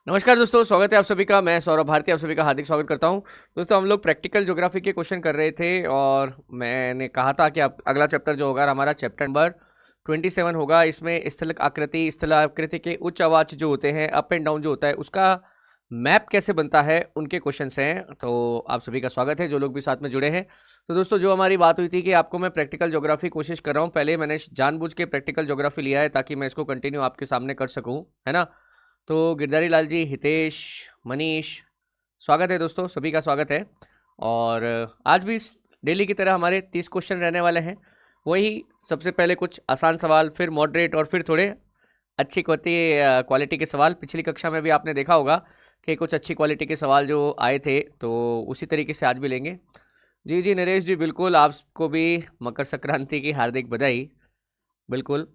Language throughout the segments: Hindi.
नमस्कार दोस्तों, स्वागत है आप सभी का। मैं सौरभ भारती आप सभी का हार्दिक स्वागत करता हूं। दोस्तों, हम लोग प्रैक्टिकल ज्योग्राफी के क्वेश्चन कर रहे थे और मैंने कहा था कि अब अगला चैप्टर जो होगा हमारा चैप्टर नंबर 27 होगा। इसमें स्थल आकृति के उच्च अवाच जो होते हैं, अप एंड डाउन जो होता है, उसका मैप कैसे बनता है, उनके क्वेश्चन हैं। तो आप सभी का स्वागत है, जो लोग भी साथ में जुड़े हैं। तो दोस्तों, जो हमारी बात हुई थी कि आपको मैं प्रैक्टिकल ज्योग्राफी कोशिश कर रहा हूँ, पहले मैंने जानबूझ के प्रैक्टिकल ज्योग्राफी लिया है ताकि मैं इसको कंटिन्यू आपके सामने कर सकूँ, है ना। तो गिरधारी लाल जी, हितेश, मनीष, स्वागत है दोस्तों, सभी का स्वागत है। और आज भी डेली की तरह हमारे 30 क्वेश्चन रहने वाले हैं। वही सबसे पहले कुछ आसान सवाल, फिर मॉडरेट और फिर थोड़े अच्छी क्वालिटी के सवाल। पिछली कक्षा में भी आपने देखा होगा कि कुछ अच्छी क्वालिटी के सवाल जो आए थे, तो उसी तरीके से आज भी लेंगे। जी जी नरेश जी, बिल्कुल, आपको भी मकर संक्रांति की हार्दिक बधाई। बिल्कुल,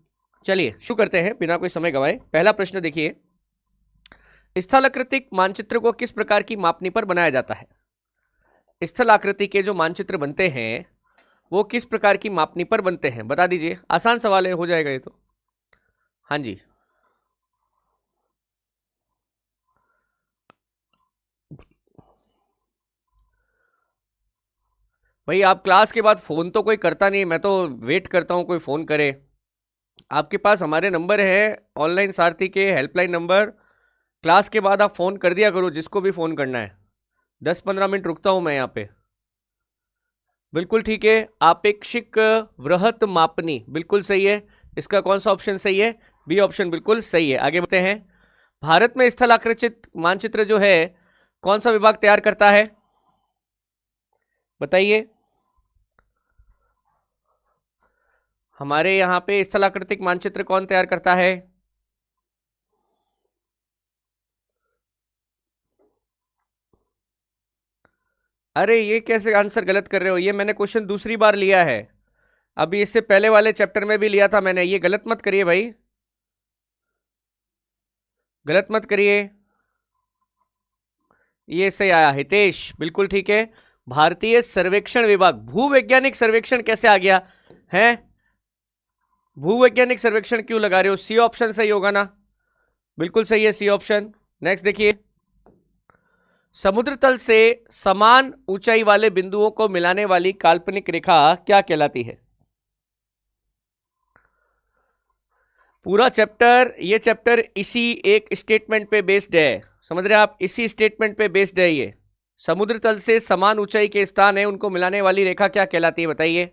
चलिए शुरू करते हैं बिना कोई समय गंवाए। पहला प्रश्न देखिए, स्थलाकृतिक मानचित्र को किस प्रकार की मापनी पर बनाया जाता है? स्थलाकृति के जो मानचित्र बनते हैं वो किस प्रकार की मापनी पर बनते हैं, बता दीजिए। आसान सवाल है, हो जाएगा ये तो। हाँ जी, भाई आप क्लास के बाद फोन तो कोई करता नहीं, मैं तो वेट करता हूं कोई फोन करे। आपके पास हमारे नंबर है, ऑनलाइन सारथी के हेल्पलाइन नंबर। क्लास के बाद आप फोन कर दिया करो जिसको भी फोन करना है। 10-15 मिनट रुकता हूं मैं यहाँ पे। बिल्कुल ठीक है, आपेक्षिक वृहत मापनी बिल्कुल सही है। इसका कौन सा ऑप्शन सही है? बी ऑप्शन बिल्कुल सही है। आगे बढ़ते हैं। भारत में स्थल आकृतित मानचित्र जो है कौन सा विभाग तैयार करता है, बताइए। हमारे यहाँ पे स्थल आकृतिक मानचित्र कौन तैयार करता है? अरे ये कैसे आंसर गलत कर रहे हो? ये मैंने क्वेश्चन दूसरी बार लिया है, अभी इससे पहले वाले चैप्टर में भी लिया था मैंने। ये गलत मत करिए भाई, गलत मत करिए। ये सही आया हितेश, बिल्कुल ठीक है। भारतीय सर्वेक्षण विभाग, भूवैज्ञानिक सर्वेक्षण कैसे आ गया है? भूवैज्ञानिक सर्वेक्षण क्यों लगा रहे हो? सी ऑप्शन सही होगा ना? बिल्कुल सही है सी ऑप्शन। नेक्स्ट देखिए, समुद्र तल से समान ऊंचाई वाले बिंदुओं को मिलाने वाली काल्पनिक रेखा क्या कहलाती है? पूरा चैप्टर, ये चैप्टर इसी एक स्टेटमेंट पे बेस्ड है, समझ रहे हैं आप? इसी स्टेटमेंट पे बेस्ड है ये। समुद्र तल से समान ऊंचाई के स्थान है, उनको मिलाने वाली रेखा क्या कहलाती है, बताइए।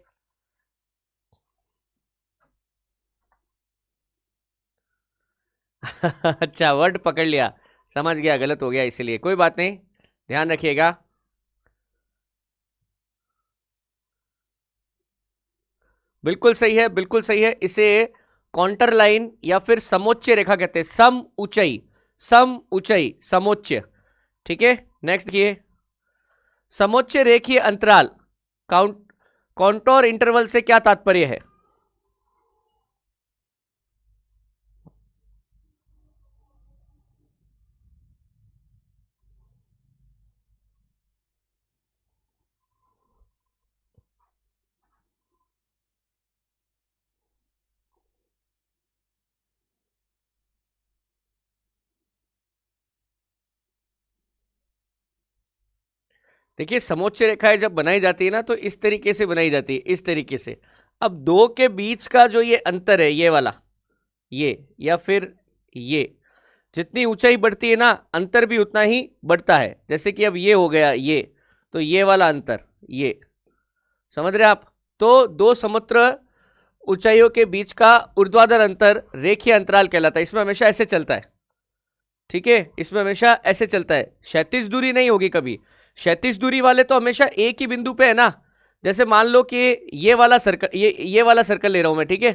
अच्छा, वर्ड पकड़ लिया, समझ गया, गलत हो गया, इसीलिए कोई बात नहीं, ध्यान रखिएगा। बिल्कुल सही है, बिल्कुल सही है। इसे कॉन्टर लाइन या फिर समोच्च रेखा कहते हैं। सम ऊंचाई, सम ऊंचाई, समोच्च। ठीक है, नेक्स्ट देखिए, समोच्च रेखीय अंतराल काउंट कॉन्टोर इंटरवल से क्या तात्पर्य है? देखिए, समोच्च रेखाएं जब बनाई जाती है ना, तो इस तरीके से बनाई जाती है, इस तरीके से। अब दो के बीच का जो ये अंतर है, ये वाला, ये या फिर ये, जितनी ऊंचाई बढ़ती है ना, अंतर भी उतना ही बढ़ता है। जैसे कि अब ये हो गया ये, तो ये वाला अंतर, ये, समझ रहे आप? तो दो समुद्र ऊंचाइयों के बीच का ऊर्ध्वाधर अंतर रेखीय अंतराल कहलाता है। इसमें हमेशा ऐसे चलता है, ठीक है, इसमें हमेशा ऐसे चलता है, क्षैतिज दूरी नहीं होगी कभी। क्षैतिज दूरी वाले तो हमेशा एक ही बिंदु पे है ना। जैसे मान लो कि ये वाला सर्कल, ये वाला सर्कल ले रहा हूं मैं, ठीक है।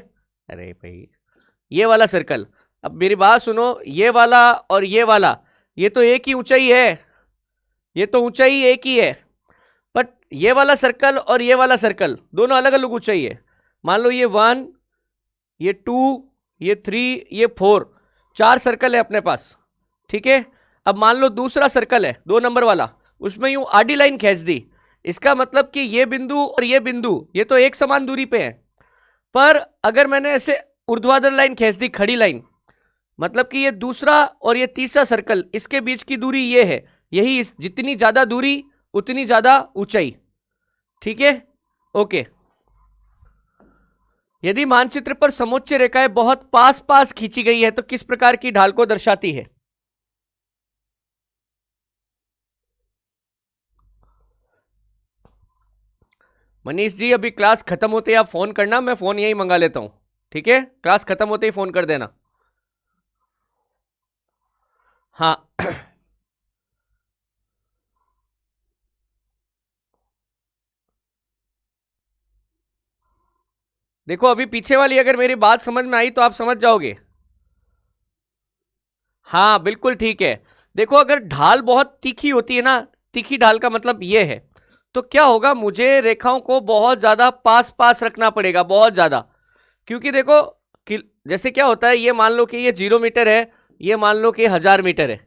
अरे भाई, ये वाला सर्कल, अब मेरी बात सुनो, ये वाला और ये वाला, ये तो एक ही ऊंचाई है, ये तो ऊंचाई एक ही है। बट ये वाला सर्कल और ये वाला सर्कल दोनों अलग अलग ऊंचाई है। मान लो ये 1, ये 2, ये 3, ये 4, 4 सर्कल है अपने पास, ठीक है। अब मान लो दूसरा सर्कल है 2 नंबर वाला, उसमें यूं आडी लाइन खींच दी। इसका मतलब कि ये बिंदु और ये बिंदु, ये तो एक समान दूरी पे है। पर अगर मैंने ऐसे ऊर्ध्वाधर लाइन खींच दी, खड़ी लाइन, मतलब कि ये दूसरा और ये तीसरा सर्कल, इसके बीच की दूरी ये है, यही जितनी ज्यादा दूरी उतनी ज्यादा ऊंचाई। ठीक है, ओके। यदि मानचित्र पर समोच्च रेखाएं बहुत पास पास खींची गई है तो किस प्रकार की ढाल को दर्शाती है? मनीष जी, अभी क्लास खत्म होते ही आप फोन करना, मैं फोन यही मंगा लेता हूं। ठीक है, क्लास खत्म होते ही फोन कर देना। हाँ। देखो, अभी पीछे वाली अगर मेरी बात समझ में आई तो आप समझ जाओगे। हाँ बिल्कुल ठीक है। देखो, अगर ढाल बहुत तीखी होती है ना, तीखी ढाल का मतलब ये है, तो क्या होगा, मुझे रेखाओं को बहुत ज्यादा पास पास रखना पड़ेगा, बहुत ज्यादा। क्योंकि देखो कि जैसे क्या होता है, ये मान लो कि ये 0 मीटर है, ये मान लो कि 1000 मीटर है।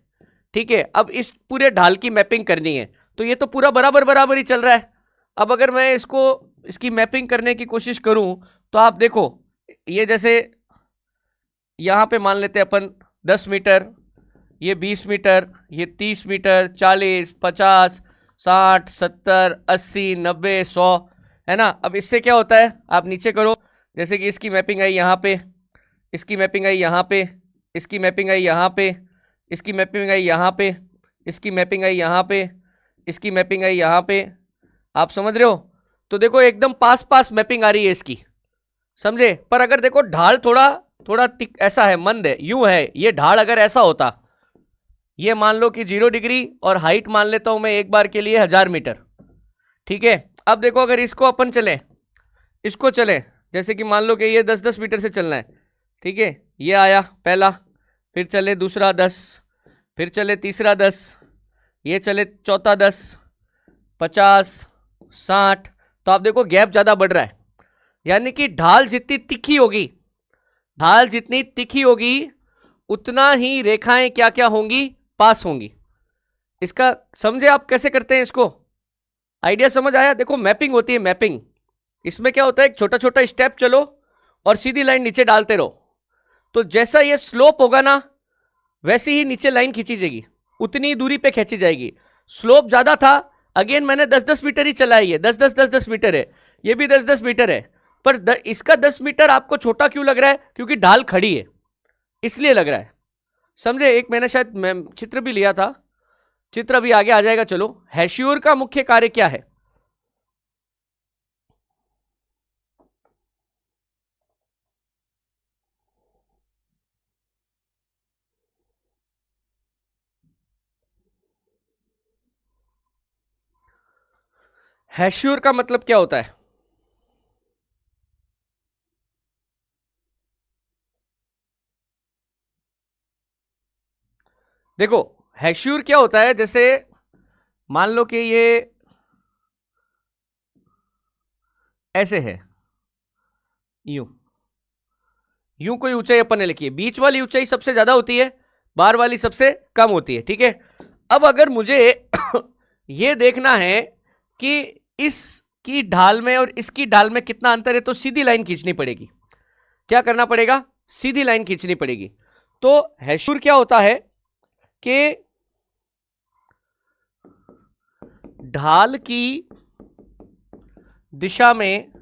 ठीक है, अब इस पूरे ढाल की मैपिंग करनी है, तो ये तो पूरा बराबर बराबर ही चल रहा है। अब अगर मैं इसको, इसकी मैपिंग करने की कोशिश करूं, तो आप देखो, ये जैसे यहां पे मान लेते हैं अपन 10 मीटर, ये 20 मीटर, ये 30 मीटर, 40, 50, 60, 70, 80, 90, 100, है ना। अब इससे क्या होता है, आप नीचे करो, जैसे कि इसकी मैपिंग आई यहाँ पे, इसकी मैपिंग आई यहाँ पे, इसकी मैपिंग आई यहाँ पे, इसकी मैपिंग आई यहाँ पे, इसकी मैपिंग आई यहाँ पे, इसकी मैपिंग आई यहाँ पे। आप समझ रहे हो? तो देखो एकदम पास पास मैपिंग आ रही है इसकी, समझे। पर अगर देखो ढाल थोड़ा थोड़ा ऐसा है, मंद है, यूं है, ये ढाल अगर ऐसा होता, ये मान लो कि 0 डिग्री और हाइट मान लेता हूं मैं एक बार के लिए 1000 मीटर। ठीक है, अब देखो अगर इसको अपन चले, इसको चले, जैसे कि मान लो कि ये 10-10 मीटर से चलना है। ठीक है, ये आया पहला, फिर चले दूसरा 10, फिर चले तीसरा 10, ये चले चौथा 10, 50, 60। तो आप देखो गैप ज्यादा बढ़ रहा है, यानी कि ढाल जितनी तिखी होगी, ढाल जितनी तिखी होगी, उतना ही रेखाएं क्या क्या होंगी, पास होंगी। इसका समझे आप कैसे करते हैं इसको? आइडिया समझ आया? देखो मैपिंग होती है, मैपिंग, इसमें क्या होता है, एक छोटा छोटा स्टेप चलो और सीधी लाइन नीचे डालते रहो, तो जैसा ये स्लोप होगा ना, वैसे ही नीचे लाइन खींची जाएगी, उतनी दूरी पे खींची जाएगी। स्लोप ज्यादा था, अगेन मैंने 10-10 मीटर ही चला है, ये 10-10-10-10 मीटर है, ये भी 10-10 मीटर है, पर इसका 10 मीटर आपको छोटा क्यों लग रहा है? क्योंकि ढाल खड़ी है, इसलिए लग रहा है। समझे? एक मैंने शायद मैं चित्र भी लिया था, चित्र अभी आगे आ जाएगा। चलो, हैश्योर का मुख्य कार्य क्या है? हैश्योर का मतलब क्या होता है? देखो, हैश्योर क्या होता है, जैसे मान लो कि ये ऐसे है, यूं, यूं कोई ऊंचाई अपन ने लिखी है, बीच वाली ऊंचाई सबसे ज्यादा होती है, बाहर वाली सबसे कम होती है। ठीक है, अब अगर मुझे ये देखना है कि इसकी ढाल में और इसकी ढाल में कितना अंतर है, तो सीधी लाइन खींचनी पड़ेगी। क्या करना पड़ेगा? सीधी लाइन खींचनी पड़ेगी। तो हैशूर क्या होता है कि ढाल की दिशा में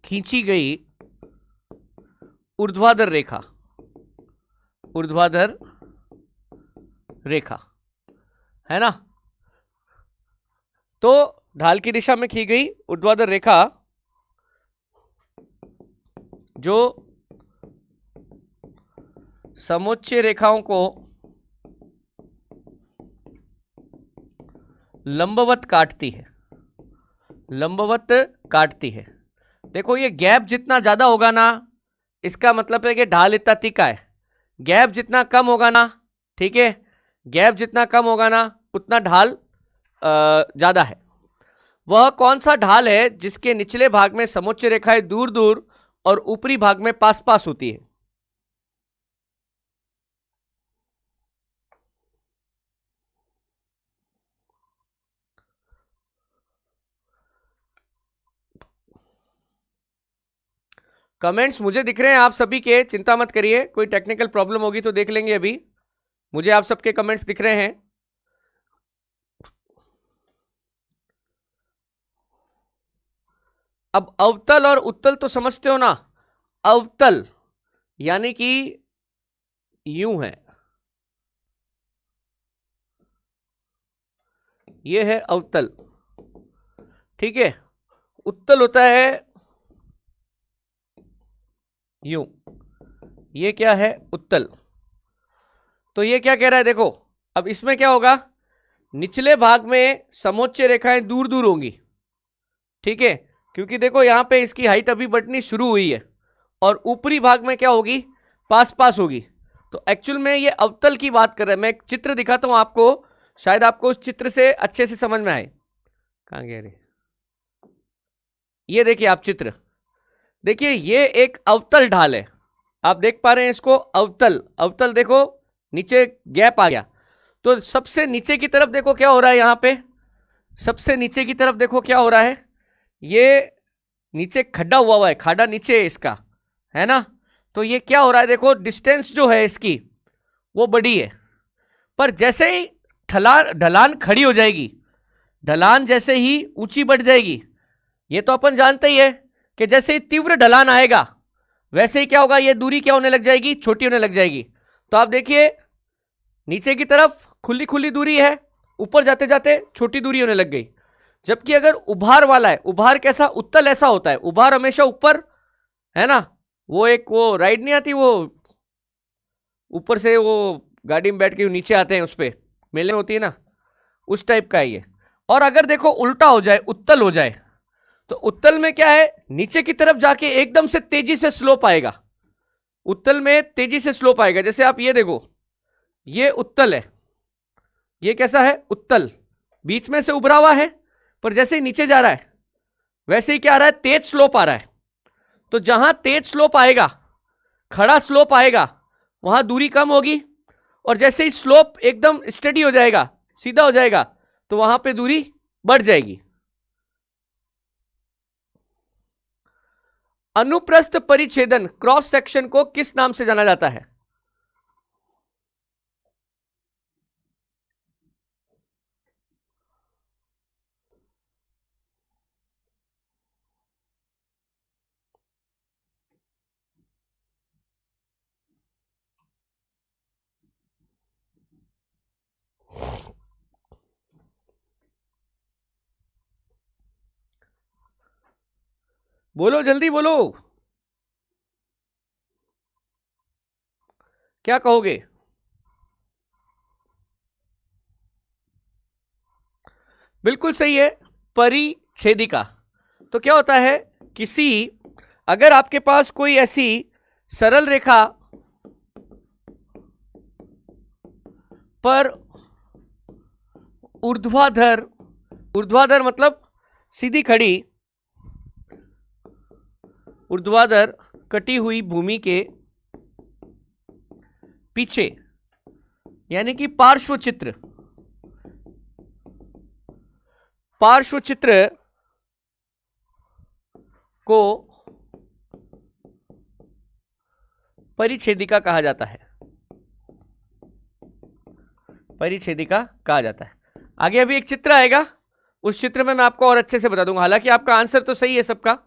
खींची गई ऊर्ध्वाधर रेखा, ऊर्ध्वाधर रेखा, है ना। तो ढाल की दिशा में खी गई ऊर्ध्वाधर रेखा जो समोच्च रेखाओं को लंबवत काटती है, लंबवत काटती है। देखो, ये गैप जितना ज्यादा होगा ना, इसका मतलब है कि ढाल इतना तीखा है। गैप जितना कम होगा ना, ठीक है, गैप जितना कम होगा ना, उतना ढाल ज्यादा है। वह कौन सा ढाल है जिसके निचले भाग में समोच्च रेखाएं दूर दूर और ऊपरी भाग में पास पास होती है? कमेंट्स मुझे दिख रहे हैं आप सभी के, चिंता मत करिए, कोई टेक्निकल प्रॉब्लम होगी तो देख लेंगे। अभी मुझे आप सबके कमेंट्स दिख रहे हैं। अब अवतल और उत्तल तो समझते हो ना। अवतल यानी कि यूं है, ये है अवतल, ठीक है। उत्तल होता है यूं, ये क्या है उत्तल। तो ये क्या कह रहा है देखो, अब इसमें क्या होगा, निचले भाग में समोच्च रेखाएं दूर दूर होंगी, ठीक है, क्योंकि देखो यहां पे इसकी हाइट अभी बढ़नी शुरू हुई है, और ऊपरी भाग में क्या होगी, पास पास होगी। तो एक्चुअल में ये अवतल की बात कर रहे हैं। मैं एक चित्र दिखाता हूं आपको, शायद आपको उस चित्र से अच्छे से समझ में आए। कहां गया रे, ये देखिए आप चित्र देखिए, ये एक अवतल ढाल है, आप देख पा रहे हैं इसको, अवतल। अवतल देखो नीचे गैप आ गया, तो सबसे नीचे की तरफ देखो क्या हो रहा है, यहां पे सबसे नीचे की तरफ देखो क्या हो रहा है, ये नीचे खड्डा हुआ है, खाड़ा नीचे है इसका, है ना। तो ये क्या हो रहा है देखो, डिस्टेंस जो है इसकी वो बड़ी है, पर जैसे ही ढलान खड़ी हो जाएगी, ढलान जैसे ही ऊंची बढ़ जाएगी, ये तो अपन जानते ही है कि जैसे ही तीव्र ढलान आएगा वैसे ही क्या होगा, ये दूरी क्या होने लग जाएगी, छोटी होने लग जाएगी। तो आप देखिए नीचे की तरफ खुली खुली दूरी है, ऊपर जाते जाते छोटी दूरी होने लग गई। जबकि अगर उभार वाला है, उभार कैसा, उत्तल ऐसा होता है, उभार हमेशा ऊपर, है ना। वो एक वो राइड नहीं आती, वो ऊपर से वो गाड़ी में बैठ के नीचे आते हैं, उस पर मेले में होती है ना, उस टाइप का है ये। और अगर देखो उल्टा हो जाए, उत्तल हो जाए, तो उत्तल में क्या है, नीचे की तरफ जाके एकदम से तेजी से स्लोप आएगा, उत्तल में तेजी से स्लोप आएगा। जैसे आप ये देखो, ये उत्तल है, ये कैसा है, उत्तल, बीच में से उभरा हुआ है, पर जैसे ही नीचे जा रहा है वैसे ही क्या आ रहा है, तेज स्लोप आ रहा है। तो जहां तेज स्लोप आएगा, खड़ा स्लोप आएगा, वहां दूरी कम होगी, और जैसे ही स्लोप एकदम स्टेडी हो जाएगा, सीधा हो जाएगा, तो वहां पे दूरी बढ़ जाएगी। अनुप्रस्थ परिच्छेदन क्रॉस सेक्शन को किस नाम से जाना जाता है? बोलो जल्दी बोलो, क्या कहोगे? बिल्कुल सही है, परिच्छेदिका। तो क्या होता है, किसी, अगर आपके पास कोई ऐसी सरल रेखा पर ऊर्ध्वाधर, ऊर्ध्वाधर मतलब सीधी खड़ी, ऊर्ध्वाधर कटी हुई भूमि के पीछे, यानी कि पार्श्व चित्र, पार्श्व चित्र को परिच्छेदिका कहा जाता है, परिच्छेदिका कहा जाता है। आगे अभी एक चित्र आएगा, उस चित्र में मैं आपको और अच्छे से बता दूंगा। हालांकि आपका आंसर तो सही है सबका।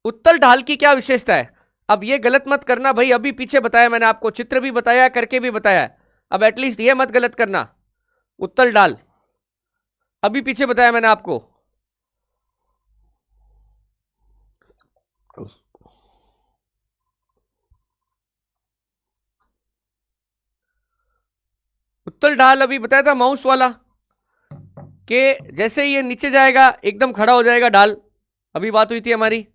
उत्तल ढाल की क्या विशेषता है? अब ये गलत मत करना भाई, अभी पीछे बताया मैंने आपको, चित्र भी बताया, करके भी बताया, अब एटलीस्ट ये मत गलत करना। उत्तल ढाल अभी पीछे बताया मैंने आपको। उत्तल ढाल अभी बताया था माउस वाला, कि जैसे ये नीचे जाएगा एकदम खड़ा हो जाएगा ढाल, अभी बात हुई थी हमारी,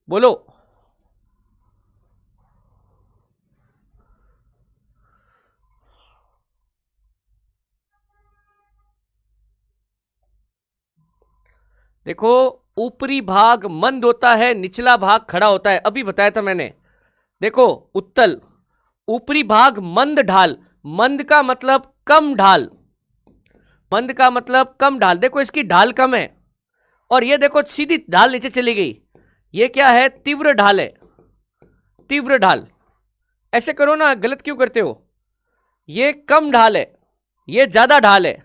बोलो। देखो ऊपरी भाग मंद होता है, निचला भाग खड़ा होता है, अभी बताया था मैंने। देखो उत्तल, ऊपरी भाग मंद ढाल, मंद का मतलब कम ढाल, मंद का मतलब कम ढाल, देखो इसकी ढाल कम है, और ये देखो सीधी ढाल नीचे चली गई, ये क्या है? तीव्र ढाल है, तीव्र ढाल। ऐसे करो ना, गलत क्यों करते हो? ये कम ढाल है, ये ज्यादा ढाल है।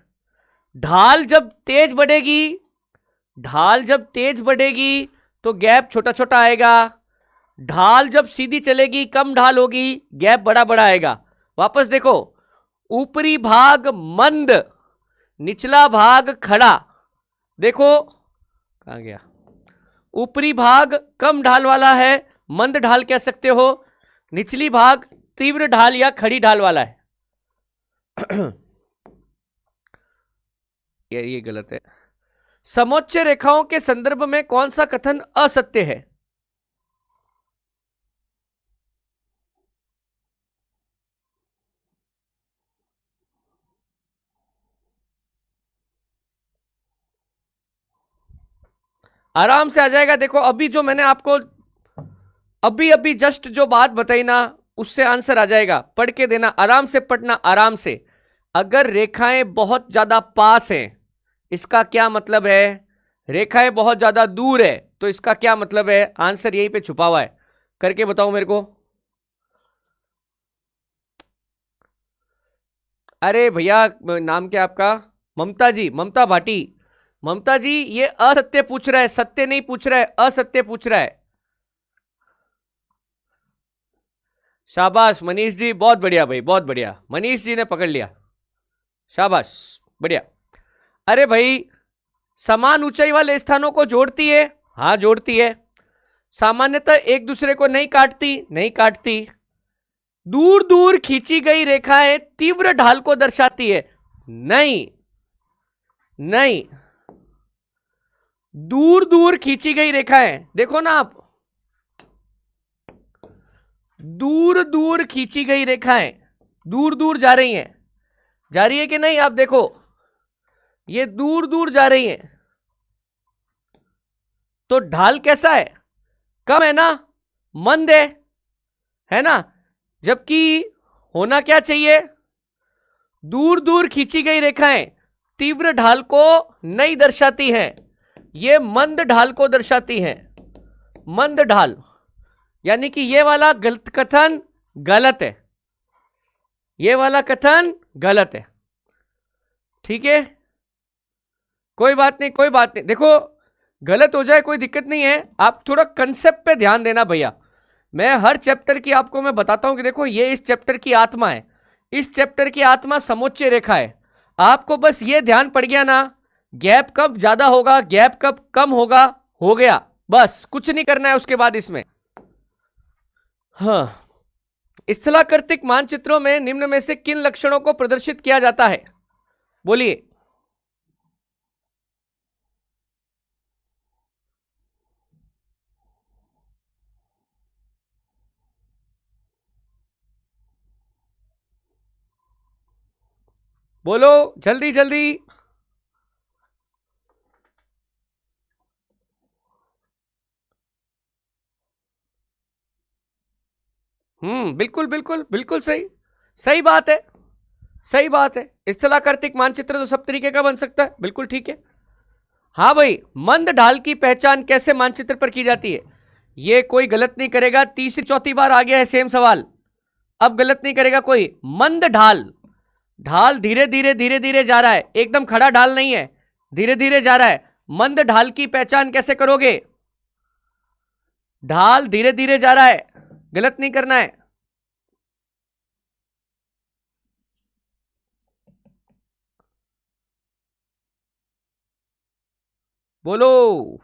ढाल जब तेज बढ़ेगी, ढाल जब तेज बढ़ेगी तो गैप छोटा छोटा आएगा। ढाल जब सीधी चलेगी, कम ढाल होगी, गैप बड़ा बड़ा आएगा। वापस देखो, ऊपरी भाग मंद, निचला भाग खड़ा। देखो कहां गया? ऊपरी भाग कम ढाल वाला है, मंद ढाल कह सकते हो। निचली भाग तीव्र ढाल या खड़ी ढाल वाला है। ये गलत है। समोच्च रेखाओं के संदर्भ में कौन सा कथन असत्य है? आराम से आ जाएगा। देखो अभी जो मैंने आपको अभी अभी जस्ट जो बात बताई ना, उससे आंसर आ जाएगा। पढ़ के देना, आराम से पढ़ना, आराम से। अगर रेखाएं बहुत ज्यादा पास हैं, इसका क्या मतलब है? रेखाएं बहुत ज्यादा दूर है, तो इसका क्या मतलब है? आंसर यहीं पे छुपा हुआ है। करके बताओ मेरे को। अरे भैया, नाम क्या आपका? ममता जी, ममता भाटी। ममता जी, ये असत्य पूछ रहा है, सत्य नहीं पूछ रहा है, असत्य पूछ रहा है। शाबाश मनीष जी, बहुत बढ़िया भाई, बहुत बढ़िया। मनीष जी ने पकड़ लिया, शाबाश, बढ़िया। अरे भाई, समान ऊंचाई वाले स्थानों को जोड़ती है, हाँ जोड़ती है। सामान्यतः एक दूसरे को नहीं काटती, नहीं काटती। दूर दूर खींची गई रेखाएं तीव्र ढाल को दर्शाती है, नहीं, नहीं। दूर दूर खींची गई रेखाएं, देखो ना आप, दूर दूर खींची गई रेखाएं दूर दूर जा रही हैं, जा रही है कि नहीं? आप देखो, ये दूर दूर जा रही हैं, तो ढाल कैसा है? कम है ना, मंद है ना? जबकि होना क्या चाहिए? दूर दूर खींची गई रेखाएं तीव्र ढाल को नहीं दर्शाती हैं, ये मंद ढाल को दर्शाती हैं, मंद ढाल। यानी कि ये वाला गलत कथन गलत है, ये वाला कथन गलत है। ठीक है, कोई बात नहीं, कोई बात नहीं। देखो गलत हो जाए कोई दिक्कत नहीं है, आप थोड़ा कंसेप्ट पे ध्यान देना भैया। मैं हर चैप्टर की आपको मैं बताता हूं कि देखो ये इस चैप्टर की आत्मा है, इस चैप्टर की आत्मा समोच्च रेखा है। आपको बस ये ध्यान पड़ गया ना, गैप कब ज्यादा होगा, गैप कब कम होगा, हो गया, बस कुछ नहीं करना है उसके बाद इसमें। हाँ, स्थलाकृतिक मानचित्रों में निम्न में से किन लक्षणों को प्रदर्शित किया जाता है? बोलिए। बोलो जल्दी जल्दी। बिल्कुल बिल्कुल बिल्कुल सही, सही बात है, सही बात है। स्थलाकृतिक मानचित्र तो सब तरीके का बन सकता है, बिल्कुल ठीक है। हाँ भाई, मंद ढाल की पहचान कैसे मानचित्र पर की जाती है? ये कोई गलत नहीं करेगा, तीसरी चौथी बार आ गया है सेम सवाल, अब गलत नहीं करेगा कोई। मंद ढाल, ढाल धीरे धीरे धीरे धीरे जा रहा है, एकदम खड़ा ढाल नहीं है, धीरे धीरे जा रहा है। मंद ढाल की पहचान कैसे करोगे? ढाल धीरे धीरे जा रहा है, गलत नहीं करना है। बोलो।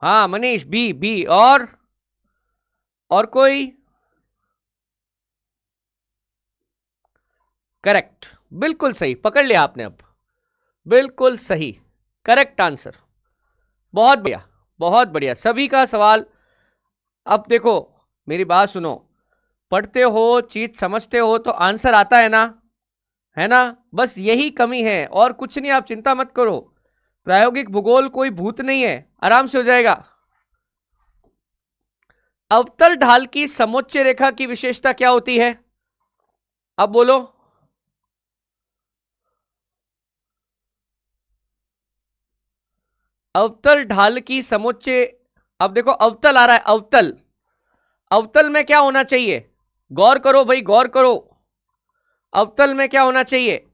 हाँ मनीष, बी बी। और कोई? करेक्ट, बिल्कुल सही पकड़ लिया आपने, अब बिल्कुल सही, करेक्ट आंसर। बहुत बढ़िया, बहुत बढ़िया, सभी का सवाल। अब देखो मेरी बात सुनो, पढ़ते हो, चीज समझते हो तो आंसर आता है ना, है ना? बस यही कमी है और कुछ नहीं, आप चिंता मत करो। प्रायोगिक भूगोल कोई भूत नहीं है, आराम से हो जाएगा। अवतल ढाल की समोच्च रेखा की विशेषता क्या होती है? अब बोलो। अवतल ढाल की समोच्च, अब देखो अवतल आ रहा है, अवतल, अवतल में क्या होना चाहिए, गौर करो भाई, गौर करो, अवतल में क्या होना चाहिए?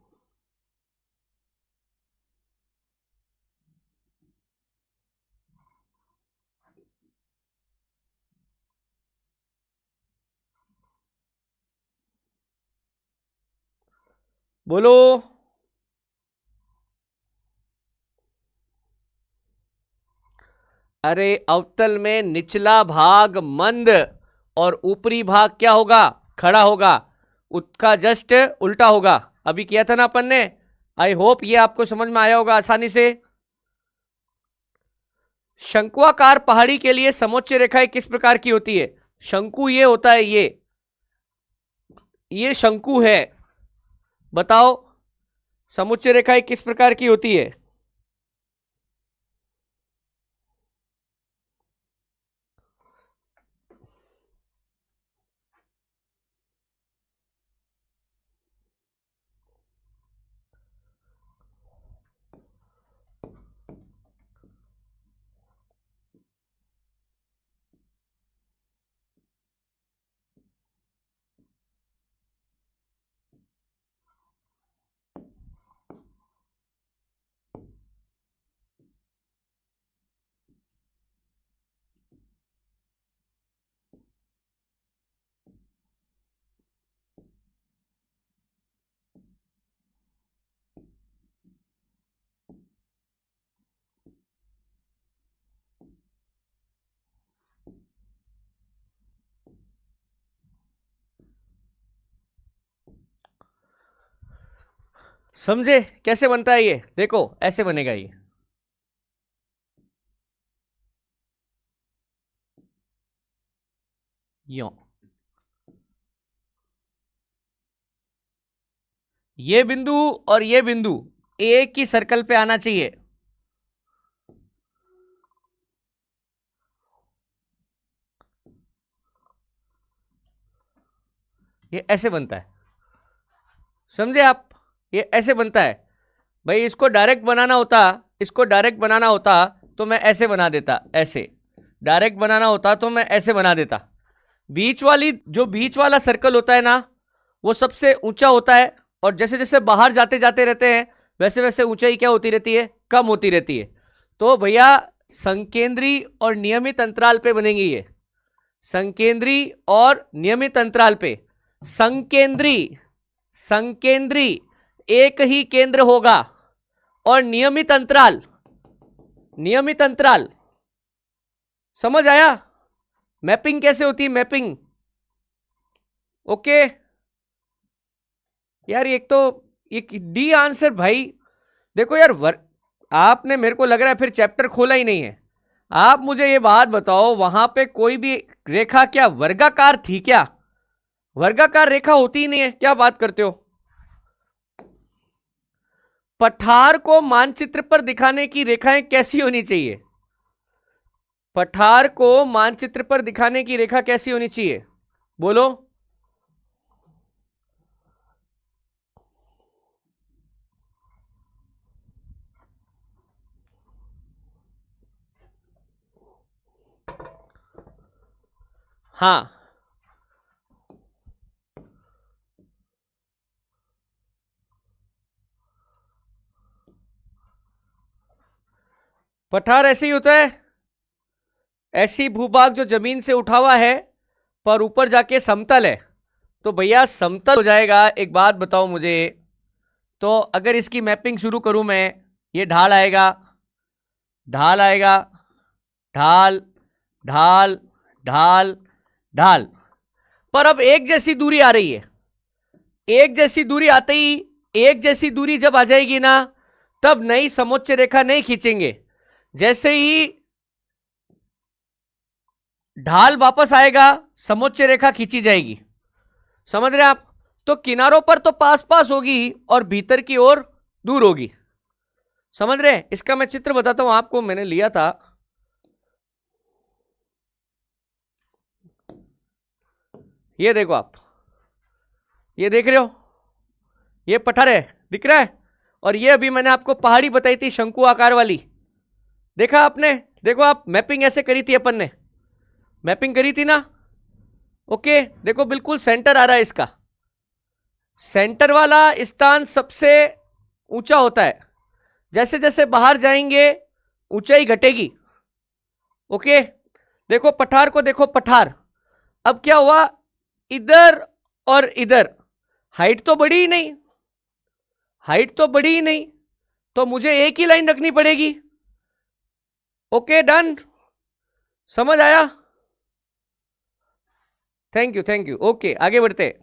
बोलो। अरे अवतल में निचला भाग मंद और ऊपरी भाग क्या होगा, खड़ा होगा, उसका जस्ट उल्टा होगा। अभी किया था ना अपन ने। आई होप ये आपको समझ में आया होगा आसानी से। शंक्वाकार पहाड़ी के लिए समोच्च रेखाएं किस प्रकार की होती है? शंकु ये होता है, ये शंकु है। बताओ समुच्च रेखाएं किस प्रकार की होती है? समझे कैसे बनता है ये? देखो ऐसे बनेगा ये, यो, ये बिंदु और ये बिंदु एक ही सर्कल पे आना चाहिए। ये ऐसे बनता है, समझे आप? ये ऐसे बनता है भाई। इसको डायरेक्ट बनाना होता, इसको डायरेक्ट बनाना होता तो मैं ऐसे बना देता, ऐसे डायरेक्ट बनाना होता तो मैं ऐसे बना देता। बीच वाली, जो बीच वाला सर्कल होता है ना, वो सबसे ऊंचा होता है, और जैसे जैसे बाहर जाते जाते रहते हैं वैसे वैसे ऊंचाई क्या होती रहती है, कम होती रहती है। तो भैया संकेंद्री और नियमित अंतराल पे बनेंगे ये, संकेंद्री और नियमित अंतराल पे। संकेंद्री, संकेंद्री एक ही केंद्र होगा, और नियमित अंतराल, नियमित अंतराल, समझ आया? मैपिंग कैसे होती है, मैपिंग। ओके यार, एक तो ये डी आंसर भाई। देखो यार, आपने, मेरे को लग रहा है फिर चैप्टर खोला ही नहीं है। आप मुझे ये बात बताओ, वहां पे कोई भी रेखा क्या वर्गाकार थी क्या? वर्गाकार रेखा होती ही नहीं है, क्या बात करते हो? पठार को मानचित्र पर दिखाने की रेखाएं कैसी होनी चाहिए? पठार को मानचित्र पर दिखाने की रेखा कैसी होनी चाहिए, बोलो। हाँ, पठार ऐसे ही होता है, ऐसी भूभाग जो जमीन से उठा हुआ है पर ऊपर जाके समतल है। तो भैया समतल हो जाएगा। एक बात बताओ मुझे, तो अगर इसकी मैपिंग शुरू करूं मैं, ये ढाल आएगा, ढाल आएगा, ढाल, ढाल, ढाल, ढाल, पर अब एक जैसी दूरी आ रही है। एक जैसी दूरी आते ही, एक जैसी दूरी जब आ जाएगी ना, तब नई समोच्च रेखा नहीं खींचेंगे। जैसे ही ढाल वापस आएगा, समोच्च रेखा खींची जाएगी। समझ रहे आप? तो किनारों पर तो पास पास होगी और भीतर की ओर दूर होगी। समझ रहे? इसका मैं चित्र बताता हूं आपको, मैंने लिया था। ये देखो आप, ये देख रहे हो, ये पठार है, दिख रहा है। और ये अभी मैंने आपको पहाड़ी बताई थी, शंकु आकार वाली, देखा आपने? देखो आप, मैपिंग ऐसे करी थी अपन ने, मैपिंग करी थी ना। ओके, देखो बिल्कुल सेंटर आ रहा है इसका। सेंटर वाला स्थान सबसे ऊंचा होता है, जैसे जैसे बाहर जाएंगे ऊंचाई घटेगी। ओके, देखो पठार को, देखो पठार, अब क्या हुआ, इधर और इधर हाइट तो बढ़ी ही नहीं, हाइट तो बढ़ी ही नहीं, तो मुझे एक ही लाइन रखनी पड़ेगी। ओके डन, समझ आया? Thank you thank you. Okay आगे बढ़ते हैं।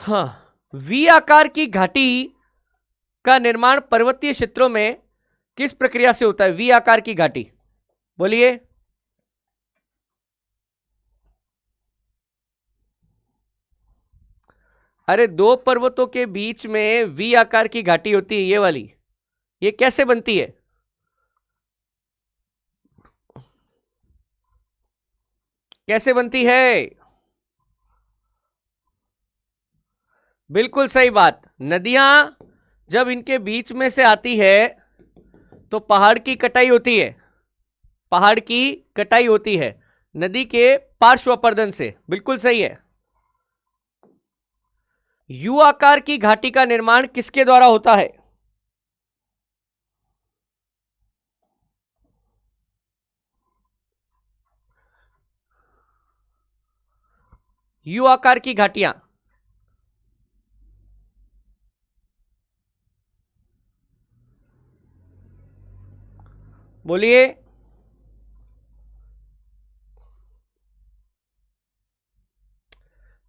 हाँ, वी आकार की घाटी का निर्माण पर्वतीय क्षेत्रों में किस प्रक्रिया से होता है? वी आकार की घाटी, बोलिए। अरे दो पर्वतों के बीच में वी आकार की घाटी होती है, ये वाली, ये कैसे बनती है? कैसे बनती है? बिल्कुल सही बात। नदियां जब इनके बीच में से आती है तो पहाड़ की कटाई होती है, पहाड़ की कटाई होती है नदी के पार्श्व अपर्दन से, बिल्कुल सही है। यू आकार की घाटी का निर्माण किसके द्वारा होता है? यू आकार की घाटियां, बोलिए।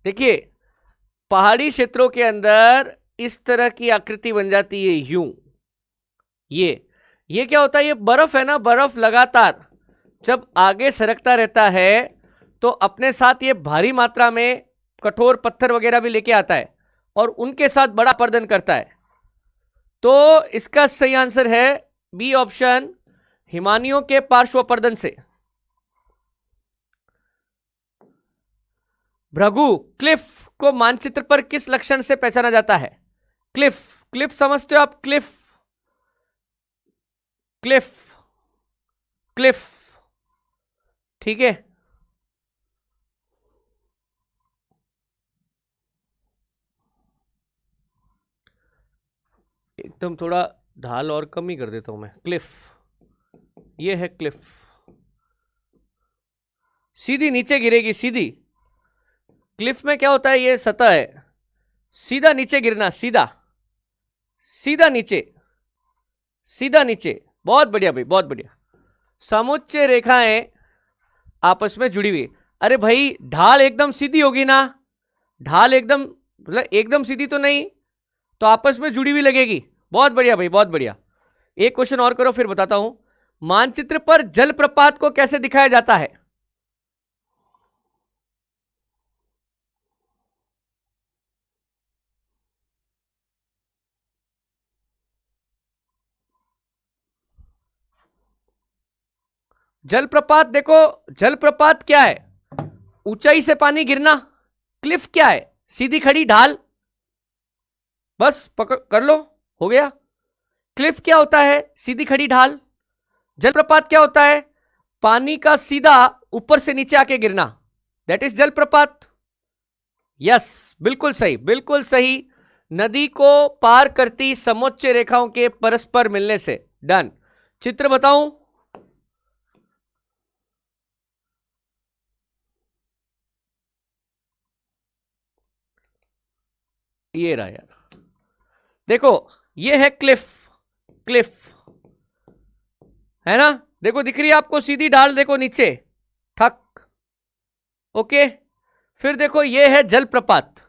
देखिए, पहाड़ी क्षेत्रों के अंदर इस तरह की आकृति बन जाती है यूं। ये क्या होता है? ये बर्फ है ना, बर्फ लगातार जब आगे सरकता रहता है तो अपने साथ ये भारी मात्रा में कठोर पत्थर वगैरह भी लेके आता है और उनके साथ बड़ा अपर्दन करता है। तो इसका सही आंसर है बी ऑप्शन, हिमानियों के पार्श्व अपर्दन से। भृगु, क्लिफ को मानचित्र पर किस लक्षण से पहचाना जाता है? क्लिफ, क्लिफ समझते हो आप? क्लिफ, क्लिफ, क्लिफ, ठीक है। एकदम थोड़ा ढाल और कम ही कर देता हूं मैं। क्लिफ, ये है क्लिफ, सीधी नीचे गिरेगी, सीधी। क्लिफ में क्या होता है, ये सतह है, सीधा नीचे गिरना, सीधा, सीधा नीचे, सीधा नीचे। बहुत बढ़िया भाई, बहुत बढ़िया। समुच्चय रेखाएं आपस में जुड़ी हुई। अरे भाई ढाल एकदम सीधी होगी ना, ढाल एकदम, मतलब एकदम सीधी तो नहीं, तो आपस में जुड़ी हुई लगेगी। बहुत बढ़िया भाई, बहुत बढ़िया। एक क्वेश्चन और करो फिर बताता हूं। मानचित्र पर जलप्रपात को कैसे दिखाया जाता है? जलप्रपात, देखो जलप्रपात क्या है? ऊंचाई से पानी गिरना। क्लिफ क्या है? सीधी खड़ी ढाल। बस पकड़ कर लो, हो गया। क्लिफ क्या होता है? सीधी खड़ी ढाल। जलप्रपात क्या होता है? पानी का सीधा ऊपर से नीचे आके गिरना, दैट इज जलप्रपात। यस, बिल्कुल सही, बिल्कुल सही। नदी को पार करती समोच्च रेखाओं के परस्पर मिलने से। डन। चित्र बताऊं? ये रहा यार, देखो ये है क्लिफ, क्लिफ है ना, देखो दिख रही है आपको सीधी ढाल, देखो नीचे ठक। ओके, फिर देखो ये है जलप्रपात।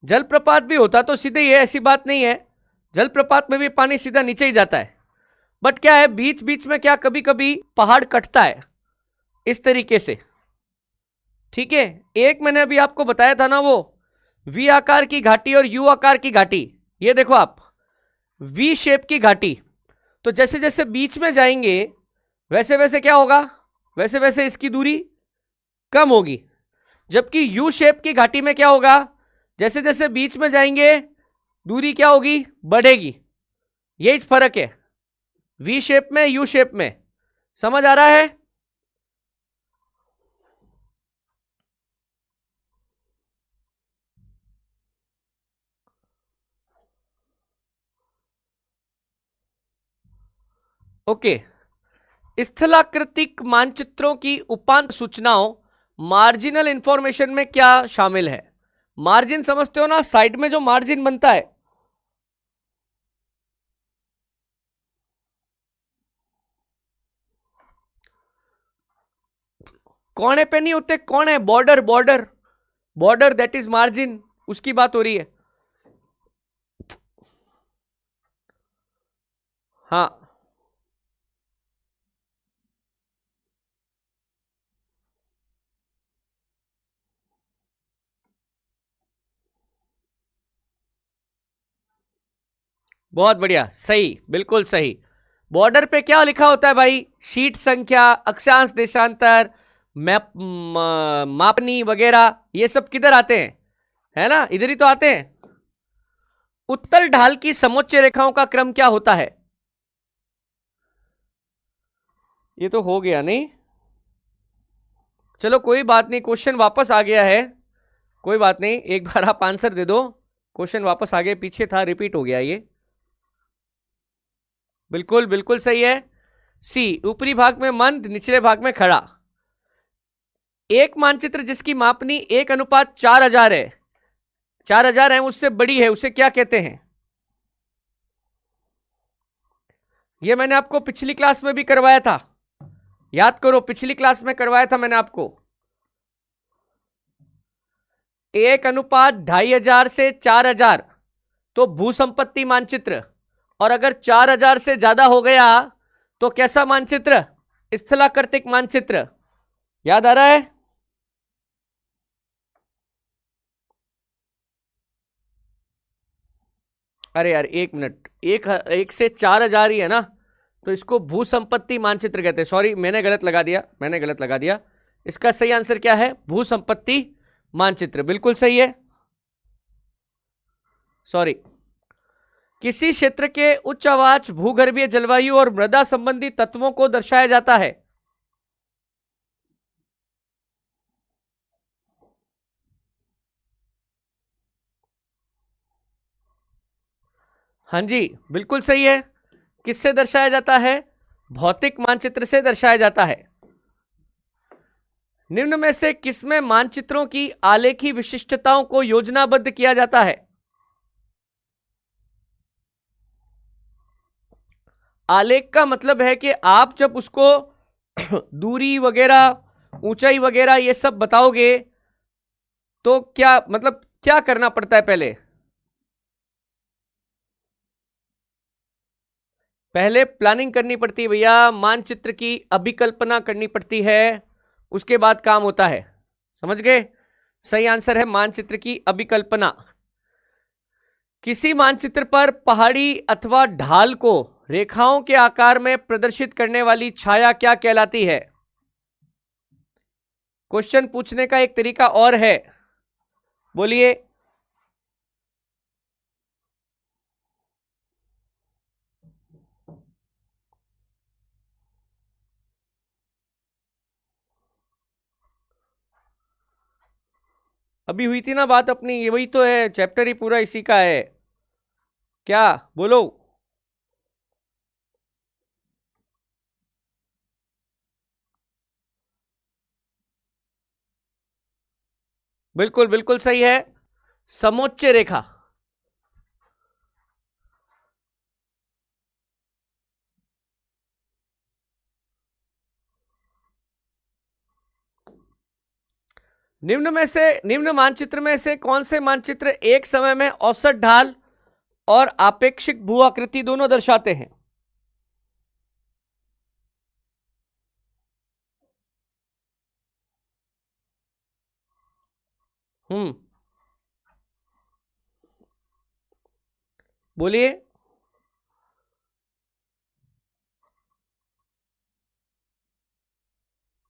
जलप्रपात भी होता तो सीधे ही है, ऐसी बात नहीं है, जलप्रपात में भी पानी सीधा नीचे ही जाता है। बट क्या है, बीच बीच में क्या कभी कभी पहाड़ कटता है इस तरीके से, ठीक है। एक मैंने अभी आपको बताया था ना, वो वी आकार की घाटी और यू आकार की घाटी। ये देखो आप, वी शेप की घाटी, तो जैसे जैसे बीच में जाएंगे वैसे वैसे क्या होगा, वैसे वैसे इसकी दूरी कम होगी। जबकि यू शेप की घाटी में क्या होगा, जैसे जैसे बीच में जाएंगे दूरी क्या होगी, बढ़ेगी। यही फर्क है वी शेप में यू शेप में। समझ आ रहा है? ओके। स्थलाकृतिक मानचित्रों की उपांत सूचनाओं मार्जिनल इंफॉर्मेशन में क्या शामिल है? मार्जिन समझते हो ना, साइड में जो मार्जिन बनता है, कोने पे नहीं होते, कोने, border, border, border, that is margin, उसकी बात हो रही है। हाँ, बहुत बढ़िया, सही, बिल्कुल सही। बॉर्डर पे क्या लिखा होता है भाई? शीट संख्या, अक्षांश देशांतर, मैप, मापनी वगैरह, ये सब किधर आते हैं? है ना, इधर ही तो आते हैं। उत्तल ढाल की समोच्च रेखाओं का क्रम क्या होता है? ये तो हो गया नहीं? चलो कोई बात नहीं, क्वेश्चन वापस आ गया है, कोई बात नहीं, एक बार आप आंसर दे दो। क्वेश्चन वापस आ गया, पीछे था, रिपीट हो गया ये। बिल्कुल बिल्कुल सही है। सी, ऊपरी भाग में मंद, निचले भाग में खड़ा। एक मानचित्र जिसकी मापनी 1:4000 है, 4000 है, उससे बड़ी है, उसे क्या कहते हैं? ये मैंने आपको पिछली क्लास में भी करवाया था, याद करो, पिछली क्लास में करवाया था मैंने आपको। 1:2500 से 4000 तो भूसंपत्ति मानचित्र, और अगर 4000 से ज्यादा हो गया तो कैसा मानचित्र? स्थलाकृतिक मानचित्र। याद आ रहा है? अरे यार एक मिनट, एक से 4000 ही है ना, तो इसको भूसंपत्ति मानचित्र कहते हैं। सॉरी, मैंने गलत लगा दिया, मैंने गलत लगा दिया। इसका सही आंसर क्या है? भूसंपत्ति मानचित्र, बिल्कुल सही है। सॉरी। किसी क्षेत्र के उच्च आवाज, भूगर्भीय जलवायु और मृदा संबंधी तत्वों को दर्शाया जाता है। हाँ जी, बिल्कुल सही है। किससे दर्शाया जाता है? भौतिक मानचित्र से दर्शाया जाता है। निम्न में से किसमें मानचित्रों की आलेखी विशिष्टताओं को योजनाबद्ध किया जाता है? आलेख का मतलब है कि आप जब उसको दूरी वगैरह, ऊंचाई वगैरह ये सब बताओगे तो क्या मतलब, क्या करना पड़ता है पहले? पहले प्लानिंग करनी पड़ती है भैया, मानचित्र की अभिकल्पना करनी पड़ती है, उसके बाद काम होता है। समझ गए? सही आंसर है मानचित्र की अभिकल्पना। किसी मानचित्र पर पहाड़ी अथवा ढाल को रेखाओं के आकार में प्रदर्शित करने वाली छाया क्या कहलाती है? क्वेश्चन पूछने का एक तरीका और है, बोलिए। अभी हुई थी ना बात अपनी, ये वही तो है, चैप्टर ही पूरा इसी का है। क्या बोलो? बिल्कुल बिल्कुल सही है, समोच्च रेखा। निम्न मानचित्र में से कौन से मानचित्र एक समय में औसत ढाल और आपेक्षिक भू आकृति दोनों दर्शाते हैं? हम्म, बोलिए।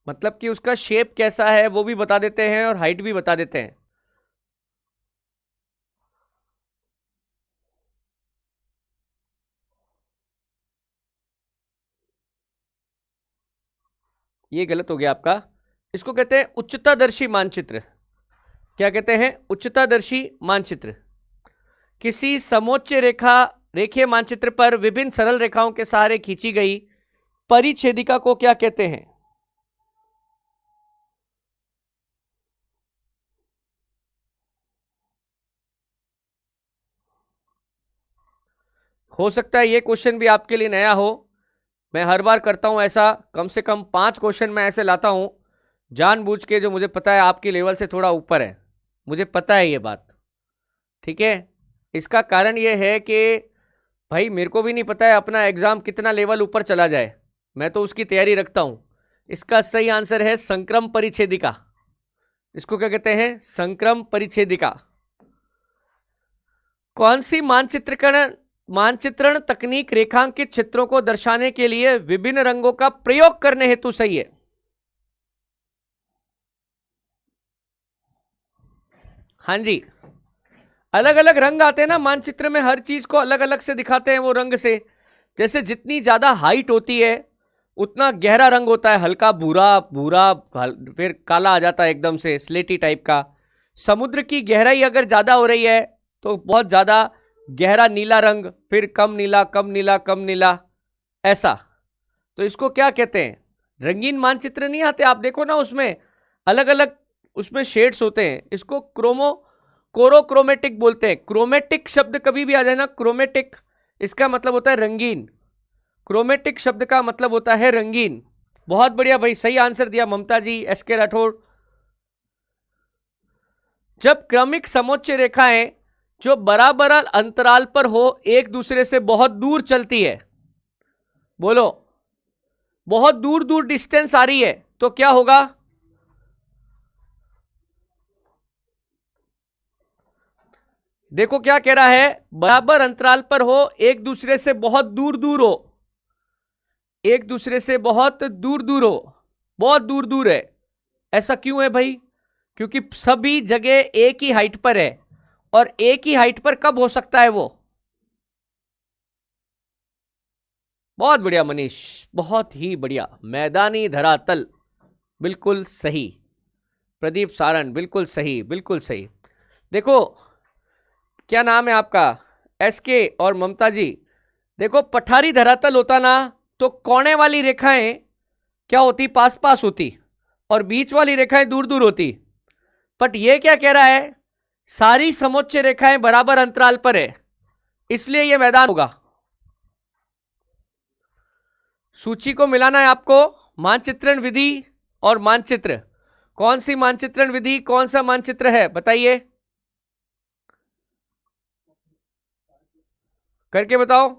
मतलब कि उसका शेप कैसा है वो भी बता देते हैं और हाइट भी बता देते हैं। ये गलत हो गया आपका। इसको कहते हैं उच्चतादर्शी मानचित्र। क्या कहते हैं? उच्चतादर्शी मानचित्र। किसी समोच्च रेखीय मानचित्र पर विभिन्न सरल रेखाओं के सहारे खींची गई परिच्छेदिका को क्या कहते हैं? हो सकता है ये क्वेश्चन भी आपके लिए नया हो। मैं हर बार करता हूं ऐसा, कम से कम 5 क्वेश्चन मैं ऐसे लाता हूं जानबूझ के, जो मुझे पता है आपके लेवल से थोड़ा ऊपर है, मुझे पता है ये बात। ठीक है, इसका कारण ये है कि भाई मेरे को भी नहीं पता है अपना एग्जाम कितना लेवल ऊपर चला जाए, मैं तो उसकी तैयारी रखता हूं। इसका सही आंसर है संक्रम परिच्छेदिका। इसको क्या कहते हैं? संक्रम परिच्छेदिका। कौन सी मानचित्रण तकनीक रेखांकित चित्रों को दर्शाने के लिए विभिन्न रंगों का प्रयोग करने हेतु सही है? हाँ जी, अलग अलग रंग आते हैं ना मानचित्र में, हर चीज को अलग अलग से दिखाते हैं वो रंग से। जैसे जितनी ज्यादा हाइट होती है उतना गहरा रंग होता है, हल्का भूरा भूरा, फिर काला आ जाता है एकदम से स्लेटी टाइप का। समुद्र की गहराई अगर ज्यादा हो रही है तो बहुत ज्यादा गहरा नीला रंग, फिर कम नीला, कम नीला, कम नीला, ऐसा। तो इसको क्या कहते हैं? रंगीन मानचित्र नहीं आते, आप देखो ना उसमें अलग अलग उसमें शेड्स होते हैं, इसको कोरोक्रोमेटिक बोलते हैं। क्रोमेटिक शब्द कभी भी आ जाए ना, क्रोमेटिक, इसका मतलब होता है रंगीन। क्रोमेटिक शब्द का मतलब होता है रंगीन। बहुत बढ़िया भाई, सही आंसर दिया ममता जी, एसके राठौड़। जब क्रमिक समोच्च रेखाएं जो बराबर अंतराल पर हो एक दूसरे से बहुत दूर चलती है, बोलो, बहुत दूर दूर डिस्टेंस आ रही है, तो क्या होगा? देखो क्या कह रहा है, बराबर अंतराल पर हो, एक दूसरे से बहुत दूर दूर हो, एक दूसरे से बहुत दूर दूर हो, बहुत दूर दूर है। ऐसा क्यों है भाई? क्योंकि सभी जगह एक ही हाइट पर है, और एक ही हाइट पर कब हो सकता है वो? बहुत बढ़िया मनीष, बहुत ही बढ़िया। मैदानी धरातल, बिल्कुल सही। प्रदीप सारण, बिल्कुल सही, बिल्कुल सही। देखो क्या नाम है आपका, एसके और ममता जी। देखो पठारी धरातल होता ना तो कोने वाली रेखाएं क्या होती? पास पास होती, और बीच वाली रेखाएं दूर दूर होती। बट ये क्या कह रहा है? सारी समोच्च रेखाएं बराबर अंतराल पर है, इसलिए यह मैदान होगा। सूची को मिलाना है आपको, मानचित्रण विधि और मानचित्र। कौन सी मानचित्रण विधि, कौन सा मानचित्र है, बताइए, करके बताओ।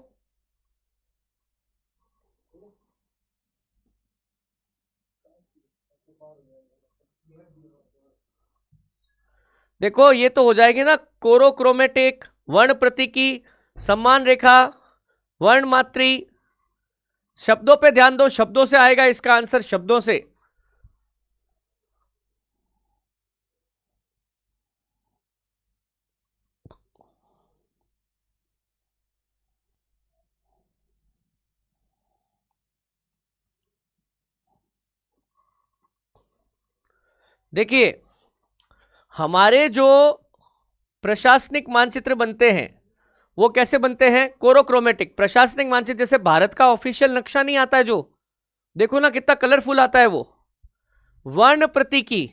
देखो ये तो हो जाएगी ना, कोरोक्रोमेटिक, वर्ण प्रतीकी, सम्मान रेखा, वर्ण मात्री। शब्दों पे ध्यान दो, शब्दों से आएगा इसका आंसर, शब्दों से। देखिए हमारे जो प्रशासनिक मानचित्र बनते हैं वो कैसे बनते हैं? कोरोक्रोमेटिक। प्रशासनिक मानचित्र जैसे भारत का ऑफिशियल नक्शा नहीं आता है जो, देखो ना कितना कलरफुल आता है वो। वर्ण प्रतीकी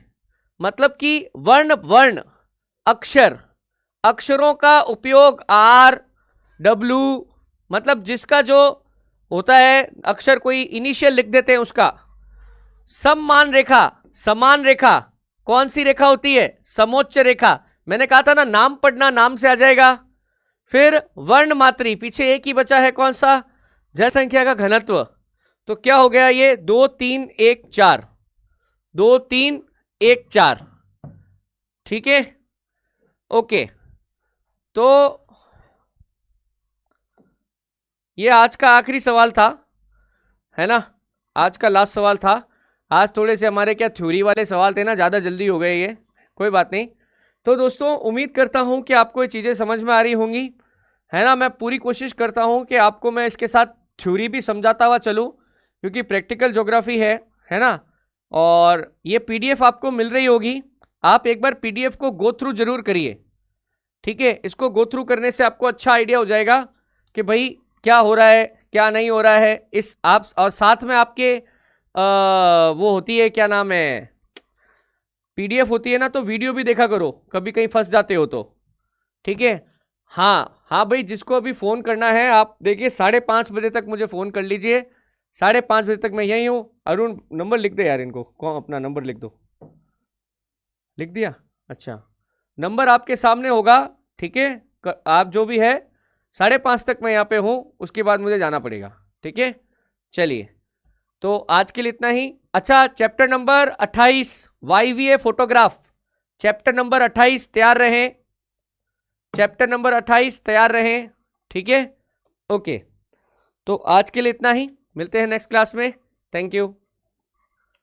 मतलब कि वर्ण वर्ण अक्षर, अक्षरों का उपयोग आर डब्ल्यू, मतलब जिसका जो होता है अक्षर, कोई इनिशियल लिख देते हैं उसका। सम्मान रेखा, समान रेखा, कौन सी रेखा होती है? समोच्च रेखा। मैंने कहा था ना, नाम पढ़ना, नाम से आ जाएगा। फिर वर्ण मात्री, पीछे एक ही बचा है, कौन सा? जनसंख्या का घनत्व। तो क्या हो गया ये? 2 3 1 4, 2 3 1 4। ठीक है, ओके। तो ये आज का आखिरी सवाल था, है ना, आज का लास्ट सवाल था। आज थोड़े से हमारे क्या थ्योरी वाले सवाल थे ना, ज़्यादा जल्दी हो गए ये, कोई बात नहीं। तो दोस्तों उम्मीद करता हूँ कि आपको ये चीज़ें समझ में आ रही होंगी, है ना। मैं पूरी कोशिश करता हूँ कि आपको मैं इसके साथ थ्योरी भी समझाता हुआ चलूँ, क्योंकि प्रैक्टिकल ज्योग्राफी है ना। और ये पीडीएफ आपको मिल रही होगी, आप एक बार पीडीएफ को गो थ्रू जरूर करिए, ठीक है। इसको गो थ्रू करने से आपको अच्छा आइडिया हो जाएगा कि भाई क्या हो रहा है क्या नहीं हो रहा है। इस आप और साथ में आपके वो होती है, क्या नाम है, पीडीएफ होती है ना, तो वीडियो भी देखा करो कभी कहीं फंस जाते हो तो, ठीक है। हाँ हाँ भाई, जिसको अभी फोन करना है आप देखिए 5:30 बजे तक मुझे फोन कर लीजिए, 5:30 बजे तक मैं यहीं हूँ। अरुण नंबर लिख दे यार, इनको कौन अपना नंबर लिख दो, लिख दिया, अच्छा। नंबर आपके सामने होगा, ठीक है। आप जो भी है 5:30 तक मैं यहाँ पे हूँ, उसके बाद मुझे जाना पड़ेगा, ठीक है। चलिए, तो आज के लिए इतना ही। अच्छा, chapter number 28 YVA photograph, chapter number 28 तैयार रहें, चैप्टर नंबर 28 तैयार रहें, ठीक है। ओके, तो आज के लिए इतना ही, मिलते हैं नेक्स्ट क्लास में। Thank you.